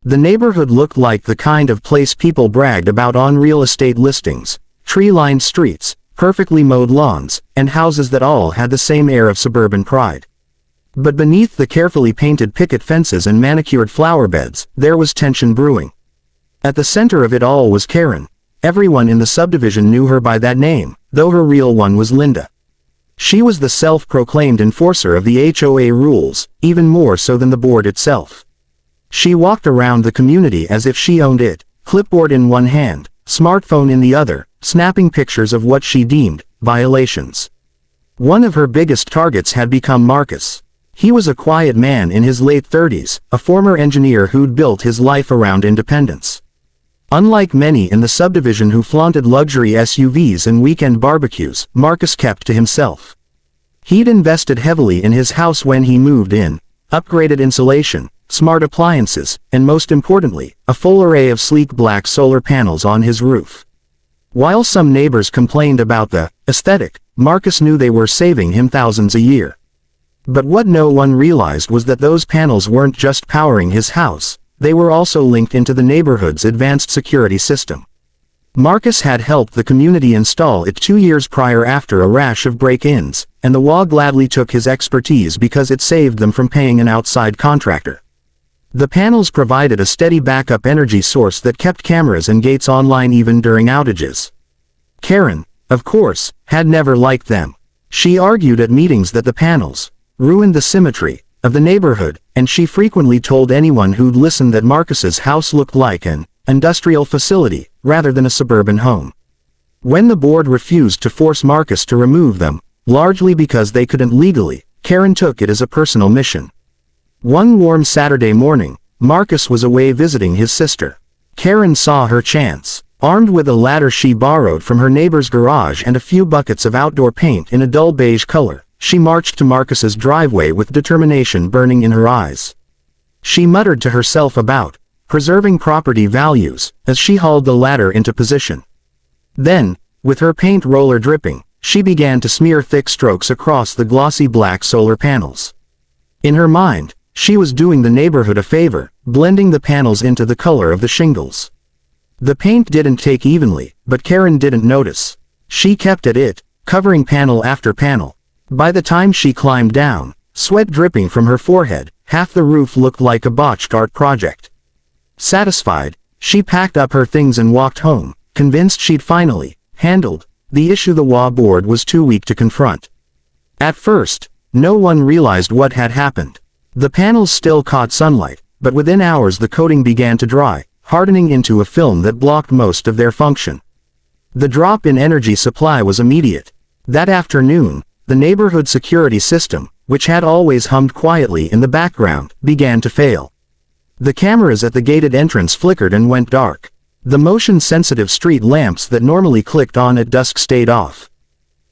The neighborhood looked like the kind of place people bragged about on real estate listings: tree-lined streets, perfectly mowed lawns, and houses that all had the same air of suburban pride. But beneath the carefully painted picket fences and manicured flower beds, there was tension brewing. At the center of it all was Karen. Everyone in the subdivision knew her by that name, though her real one was Linda. She was the self-proclaimed enforcer of the HOA rules, even more so than the board itself. She walked around the community as if she owned it, clipboard in one hand, smartphone in the other, snapping pictures of what she deemed violations. One of her biggest targets had become Marcus. He was a quiet man in his late 30s, a former engineer who'd built his life around independence. Unlike many in the subdivision who flaunted luxury SUVs and weekend barbecues, Marcus kept to himself. He'd invested heavily in his house when he moved in: upgraded insulation, smart appliances, and most importantly, a full array of sleek black solar panels on his roof. While some neighbors complained about the aesthetic, Marcus knew they were saving him thousands a year. But what no one realized was that those panels weren't just powering his house, they were also linked into the neighborhood's advanced security system. Marcus had helped the community install it 2 years prior after a rash of break-ins, and the HOA gladly took his expertise because it saved them from paying an outside contractor. The panels provided a steady backup energy source that kept cameras and gates online even during outages. Karen, of course, had never liked them. She argued at meetings that the panels ruined the symmetry of the neighborhood, and she frequently told anyone who'd listen that Marcus's house looked like an industrial facility, rather than a suburban home. When the board refused to force Marcus to remove them, largely because they couldn't legally, Karen took it as a personal mission. One warm Saturday morning, Marcus was away visiting his sister. Karen saw her chance. Armed with a ladder she borrowed from her neighbor's garage and a few buckets of outdoor paint in a dull beige color, she marched to Marcus's driveway with determination burning in her eyes. She muttered to herself about preserving property values as she hauled the ladder into position. Then, with her paint roller dripping, she began to smear thick strokes across the glossy black solar panels. In her mind, she was doing the neighborhood a favor, blending the panels into the color of the shingles. The paint didn't take evenly, but Karen didn't notice. She kept at it, covering panel after panel. By the time she climbed down, sweat dripping from her forehead, half the roof looked like a botched art project. Satisfied, she packed up her things and walked home, convinced she'd finally handled the issue the HOA board was too weak to confront. At first, no one realized what had happened. The panels still caught sunlight, but within hours the coating began to dry, hardening into a film that blocked most of their function. The drop in energy supply was immediate. That afternoon, the neighborhood security system, which had always hummed quietly in the background, began to fail. The cameras at the gated entrance flickered and went dark. The motion-sensitive street lamps that normally clicked on at dusk stayed off.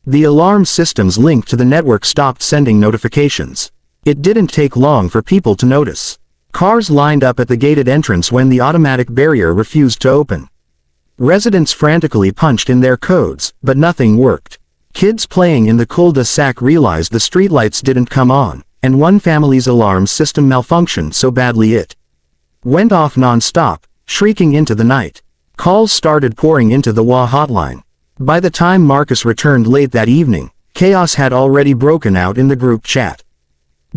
The alarm systems linked to the network stopped sending notifications. It didn't take long for people to notice. Cars lined up at the gated entrance when the automatic barrier refused to open. Residents frantically punched in their codes, but nothing worked. Kids playing in the cul-de-sac realized the streetlights didn't come on, and one family's alarm system malfunctioned so badly it went off non-stop, shrieking into the night. Calls started pouring into the HOA hotline. By the time Marcus returned late that evening, chaos had already broken out in the group chat.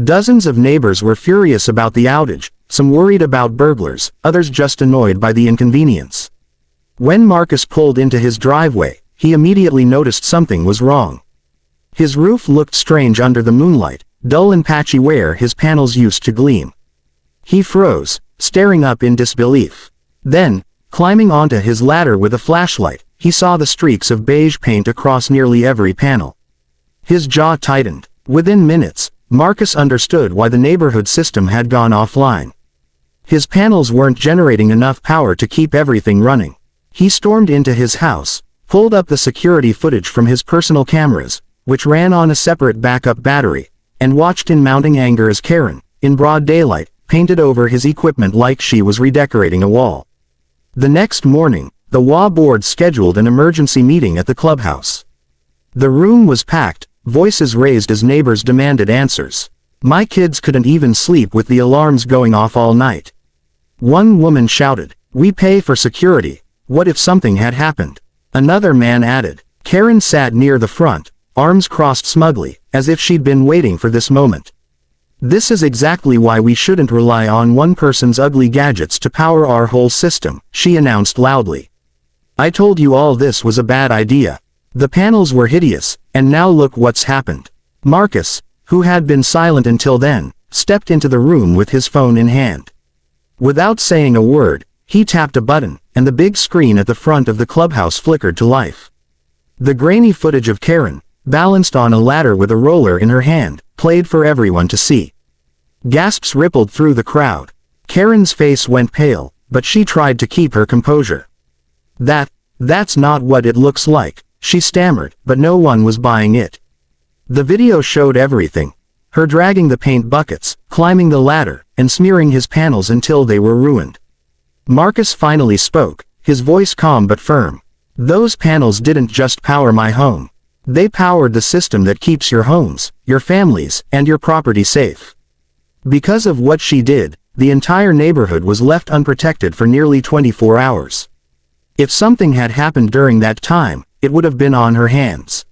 Dozens of neighbors were furious about the outage, some worried about burglars, others just annoyed by the inconvenience. When Marcus pulled into his driveway, he immediately noticed something was wrong. His roof looked strange under the moonlight, dull and patchy where his panels used to gleam. He froze, staring up in disbelief. Then, climbing onto his ladder with a flashlight, he saw the streaks of beige paint across nearly every panel. His jaw tightened. Within minutes, Marcus understood why the neighborhood system had gone offline. His panels weren't generating enough power to keep everything running. He stormed into his house, pulled up the security footage from his personal cameras, which ran on a separate backup battery, and watched in mounting anger as Karen, in broad daylight, painted over his equipment like she was redecorating a wall. The next morning, the HOA board scheduled an emergency meeting at the clubhouse. The room was packed, voices raised as neighbors demanded answers. My kids couldn't even sleep with the alarms going off all night. One woman shouted, "We pay for security. What if something had happened?" Another man added. Karen sat near the front, arms crossed smugly, as if she'd been waiting for this moment. "This is exactly why we shouldn't rely on one person's ugly gadgets to power our whole system," she announced loudly. "I told you all this was a bad idea. The panels were hideous, and now look what's happened." Marcus, who had been silent until then, stepped into the room with his phone in hand. Without saying a word, he tapped a button, and the big screen at the front of the clubhouse flickered to life. The grainy footage of Karen, balanced on a ladder with a roller in her hand, played for everyone to see. Gasps rippled through the crowd. Karen's face went pale, but she tried to keep her composure. That's not what it looks like," she stammered, but no one was buying it. The video showed everything. Her dragging the paint buckets, climbing the ladder, and smearing his panels until they were ruined. Marcus finally spoke, his voice calm but firm. "Those panels didn't just power my home. They powered the system that keeps your homes, your families, and your property safe. Because of what she did, the entire neighborhood was left unprotected for nearly 24 hours. If something had happened during that time, it would have been on her hands."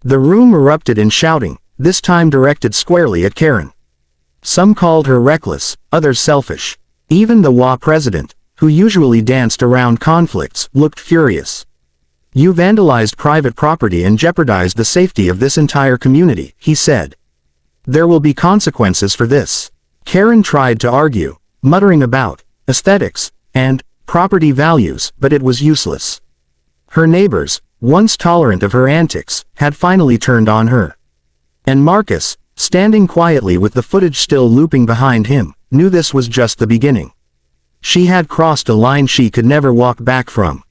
The room erupted in shouting, this time directed squarely at Karen. Some called her reckless, others selfish. Even the HOA president, who usually danced around conflicts, looked furious. "You vandalized private property and jeopardized the safety of this entire community," he said. "There will be consequences for this." Karen tried to argue, muttering about aesthetics and property values, but it was useless. Her neighbors, once tolerant of her antics, had finally turned on her. And Marcus, standing quietly with the footage still looping behind him, knew this was just the beginning. She had crossed a line she could never walk back from.